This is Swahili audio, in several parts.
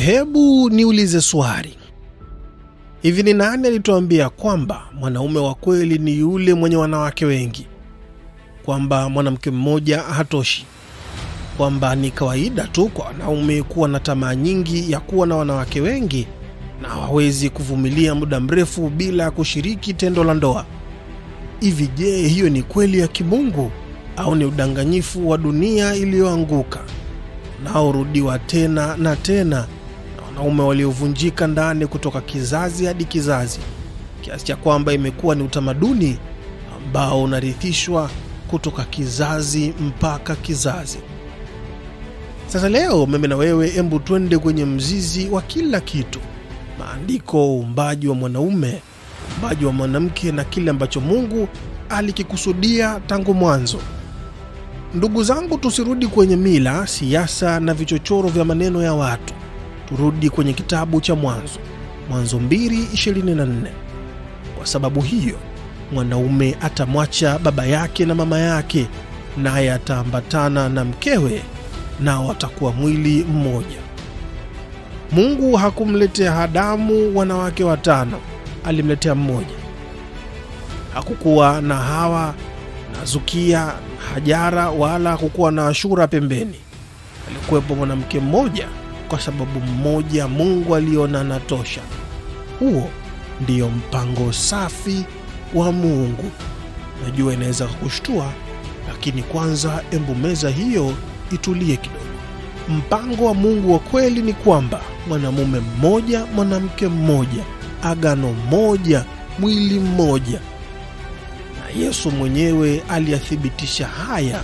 Hebu niulize swali. Hivi ni nani alituambia kwamba mwanaume wa kweli ni yule mwenye wanawake wengi? Kwamba mwanamke mmoja hatoshi? Kwamba ni kawaida tu kwa wanaume kuwa na tamaa nyingi ya kuwa na wanawake wengi na hawawezi kuvumilia muda mrefu bila kushiriki tendo la ndoa? Hivi je, hiyo ni kweli ya kimungu au ni udanganyifu wa dunia iliyoanguka unaorudiwa tena na tena na wanaume waliovunjika ndani kutoka kizazi hadi kizazi, kiasi cha kwamba imekuwa ni utamaduni ambao unarithishwa kutoka kizazi mpaka kizazi? Sasa leo mimi na wewe hebu twende kwenye mzizi wa kila kitu: maandiko, uumbaji wa mwanaume, uumbaji wa mwanamke na kile ambacho Mungu alikikusudia tangu mwanzo. Ndugu zangu, tusirudi kwenye mila, siasa na vichochoro vya maneno ya watu. Turudi kwenye kitabu cha Mwanzo 2:24. Kwa sababu hiyo mwanaume atamwacha baba yake na mama yake, naye ataambatana na mkewe, nao watakuwa mwili mmoja. Mungu hakumletea Adamu wanawake 5, alimletea mmoja. Hakukuwa na Hawa na Zukia, Hajara, wala hakukuwa na Ashura pembeni. Alikuwepo mwanamke mmoja kwa sababu mmoja Mungu aliona anatosha. Huo ndio mpango safi wa Mungu. Najua inaweza kukushtua, lakini kwanza embu meza hiyo itulie kidogo. Mpango wa Mungu wa kweli ni kwamba mwanamume mmoja, mwanamke mmoja, agano moja, mwili mmoja. Na Yesu mwenyewe aliyathibitisha haya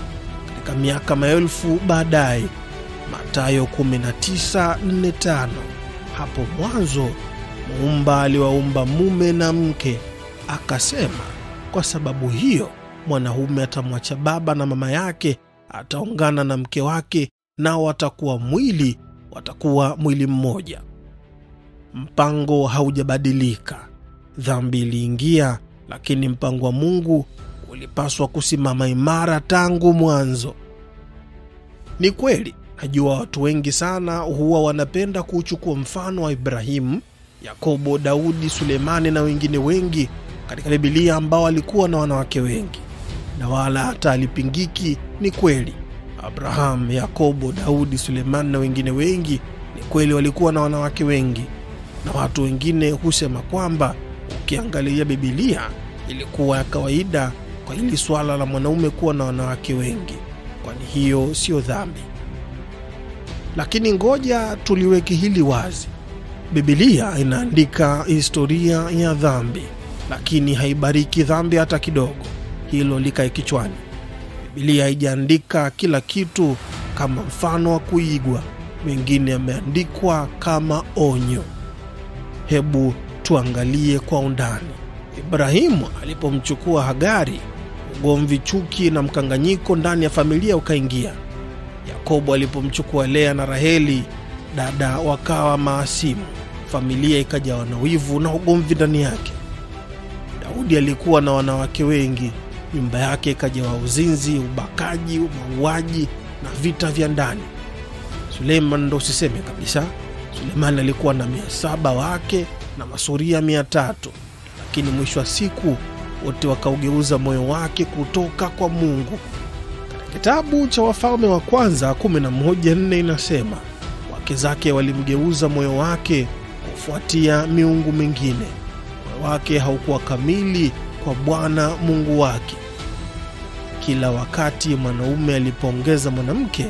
katika miaka maelfu baadaye. Mathayo 19:45. Hapo mwanzo Muumba aliwaumba mume na mke, akasema, kwa sababu hiyo mwanamume atamwacha baba na mama yake, ataungana na mke wake, nao watakuwa mwili mmoja. Mpango haujabadilika. Dhambi iliingia, lakini mpango wa Mungu ulipaswa kusimama imara tangu mwanzo. Ni kweli, najua watu wengi sana huwa wanapenda kuchukua mfano wa Ibrahimu, Yakobo, Daudi, Sulemani na wengine wengi katika Biblia ambao walikuwa na wanawake wengi, na wala hata alipingiki. Ni kweli, Abraham, Yakobo, Daudi, Sulemani na wengine wengi ni kweli walikuwa na wanawake wengi. Na watu wengine husema kwamba ukiangalia Biblia ilikuwa ya kawaida kwa hili swala la mwanaume kuwa na wanawake wengi, kwani hiyo sio dhambi. Lakini ngoja tuliweke hili wazi: Biblia inaandika historia ya dhambi, lakini haibariki dhambi hata kidogo. Hilo likae kichwani. Biblia haijaandika kila kitu kama mfano wa kuigwa, mengine yameandikwa kama onyo. Hebu tuangalie kwa undani. Ibrahimu alipomchukua Hagari, ugomvi, chuki na mkanganyiko ndani ya familia ukaingia. Yakobo alipomchukua Lea na Raheli, dada, wakawa maasimu. Familia ikajawa na wivu na ugomvi ndani yake. Daudi alikuwa na wanawake wengi, nyumba yake ikajawa uzinzi, ubakaji, mauaji na vita vya ndani. Suleiman ndo usiseme kabisa. Suleiman alikuwa na 700 wake na masuria 300, lakini mwisho wa siku wote wakaugeuza moyo wake kutoka kwa Mungu. Katika kitabu cha Wafalme wa Kwanza 11:4 inasema, wake zake walimgeuza moyo wake kufuatia miungu mingine. Moyo wake haukuwa kamili kwa Bwana Mungu wake. Kila wakati mwanaume alipoongeza mwanamke,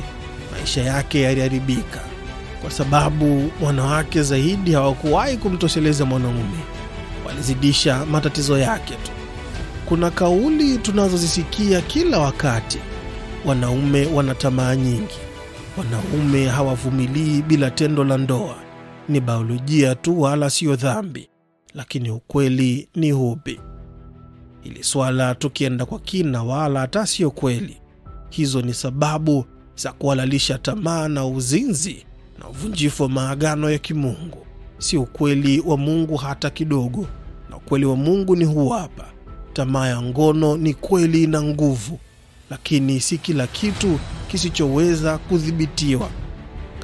maisha yake yaliharibika, kwa sababu wanawake zaidi hawakuwahi kumtosheleza mwanaume, walizidisha matatizo yake tu. Kuna kauli tunazozisikia kila wakati: wanaume wana tamaa nyingi, wanaume hawavumilii bila tendo la ndoa, ni biolojia tu wala sio dhambi. Lakini ukweli ni upi? Ili swala tukienda kwa kina wala hata sio kweli. Hizo ni sababu za kuhalalisha tamaa na uzinzi na uvunjifu wa maagano ya kimungu. Si ukweli wa Mungu hata kidogo. Na ukweli wa Mungu ni huu hapa: tamaa ya ngono ni kweli na nguvu, lakini si kila kitu kisichoweza kudhibitiwa.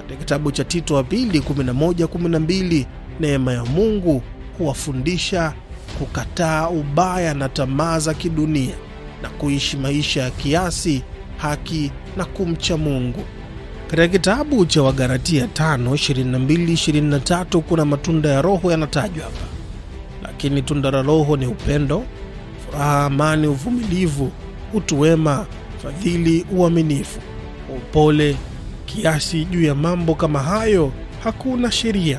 Katika kitabu cha Tito wa pili 11:12, neema ya Mungu huwafundisha kukataa ubaya na tamaa za kidunia na kuishi maisha ya kiasi, haki na kumcha Mungu. Katika kitabu cha Wagalatia 5:22-23 kuna matunda ya Roho yanatajwa hapa. Lakini tunda la Roho ni upendo, furaha, amani, uvumilivu, utu wema, fadhili, uaminifu, upole, kiasi. Juu ya mambo kama hayo hakuna sheria.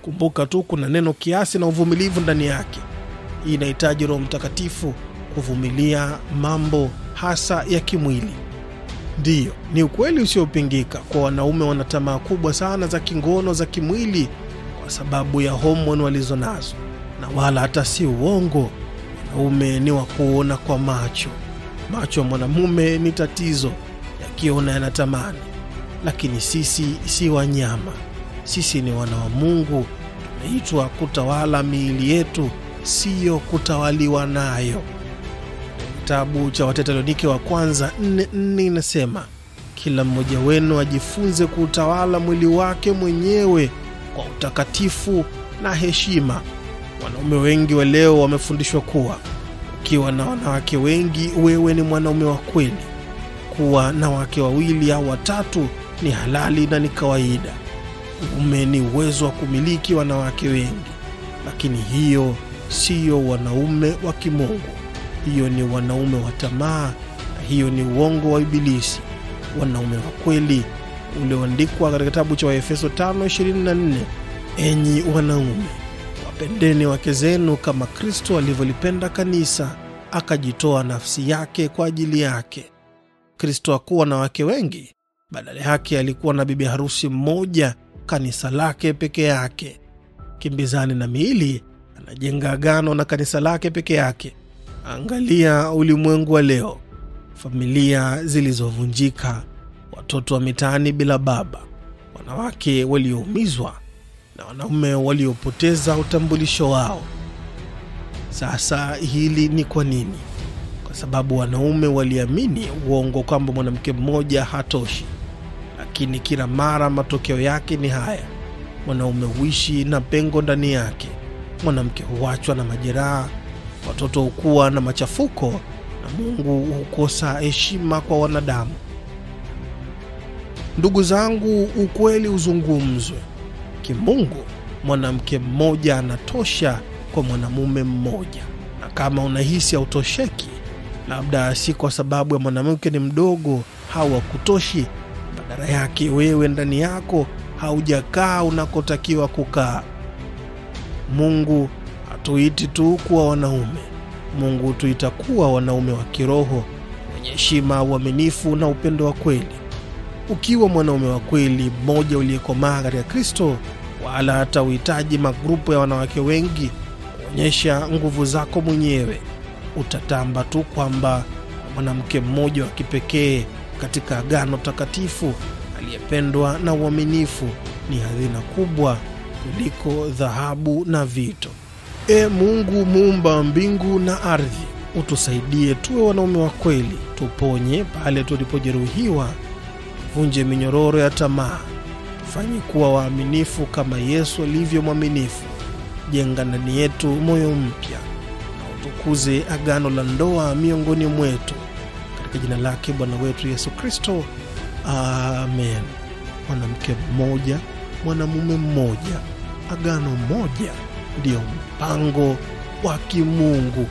Kumbuka tu kuna neno kiasi na uvumilivu ndani yake. Hii inahitaji Roho Mtakatifu kuvumilia mambo hasa ya kimwili. Ndiyo, ni ukweli usiopingika kwa wanaume wana tamaa kubwa sana za kingono za kimwili kwa sababu ya homoni walizonazo. Na wala hata si uongo, wanaume ni wa kuona kwa macho. Macho ya mwanamume ni tatizo, yakiona yanatamani. Lakini sisi si wanyama. Sisi ni wana wa Mungu. Tumeitwa kutawala miili yetu, siyo kutawaliwa nayo. Kitabu cha Wathesalonike wa kwanza 4:4 inasema, kila mmoja wenu ajifunze kutawala mwili wake mwenyewe kwa utakatifu na heshima. Wanaume wengi wa leo wamefundishwa kuwa ukiwa na wanawake wengi wewe ni mwanaume wa kweli. Kuwa na wake 2 au 3 ni halali na ni kawaida. Uume ni uwezo wa kumiliki wanawake wengi, lakini hiyo siyo wanaume wa kimungu. Hiyo ni wanaume wa tamaa, na hiyo ni uongo wa Ibilisi. Wanaume wa kweli ulioandikwa katika kitabu cha Waefeso 5:24, enyi wanaume wapendeni wake zenu kama Kristo alivyolipenda kanisa akajitoa nafsi yake kwa ajili yake. Kristo hakuwa na wake wengi, badala yake alikuwa na bibi harusi mmoja, kanisa lake peke yake. Kimbizani na miili, anajenga agano na kanisa lake peke yake. Angalia ulimwengu wa leo, familia zilizovunjika, watoto wa mitaani bila baba, wanawake walioumizwa na wanaume waliopoteza utambulisho wao. Sasa hili ni kwa nini? Kwa sababu wanaume waliamini uongo kwamba mwanamke mmoja hatoshi. Lakini kila mara matokeo yake ni haya: mwanaume huishi na pengo ndani yake, mwanamke huachwa na majeraha, watoto hukua na machafuko, na Mungu hukosa heshima kwa wanadamu. Ndugu zangu, ukweli uzungumzwe. Kimungu, mwanamke mmoja anatosha kwa mwanamume mmoja. Na kama unahisi hautosheki, labda si kwa sababu ya mwanamke ni mdogo au hakutoshi, badala yake wewe ndani yako haujakaa unakotakiwa kukaa. Mungu hatuiti tu kuwa wanaume. Mungu hutuita kuwa wanaume wa kiroho, wenye heshima, uaminifu na upendo wa kweli. Ukiwa mwanaume wa kweli mmoja uliyekomaa katika Kristo, wala hata uhitaji magrupu ya wanawake wengi kuonyesha nguvu zako mwenyewe. Utatamba tu kwamba mwanamke mmoja wa kipekee katika agano takatifu, aliyependwa na uaminifu, ni hazina kubwa kuliko dhahabu na vito. Mungu muumba mbingu na ardhi, utusaidie tuwe wanaume wa kweli, tuponye pale tulipojeruhiwa, vunje minyororo ya tamaa, tufanye kuwa waaminifu kama Yesu alivyo mwaminifu. Jenga ndani yetu moyo mpya na utukuze agano la ndoa miongoni mwetu, katika jina lake Bwana wetu Yesu Kristo, amen. Mwanamke mmoja, mwanamume mmoja, agano moja, ndio mpango wa kimungu.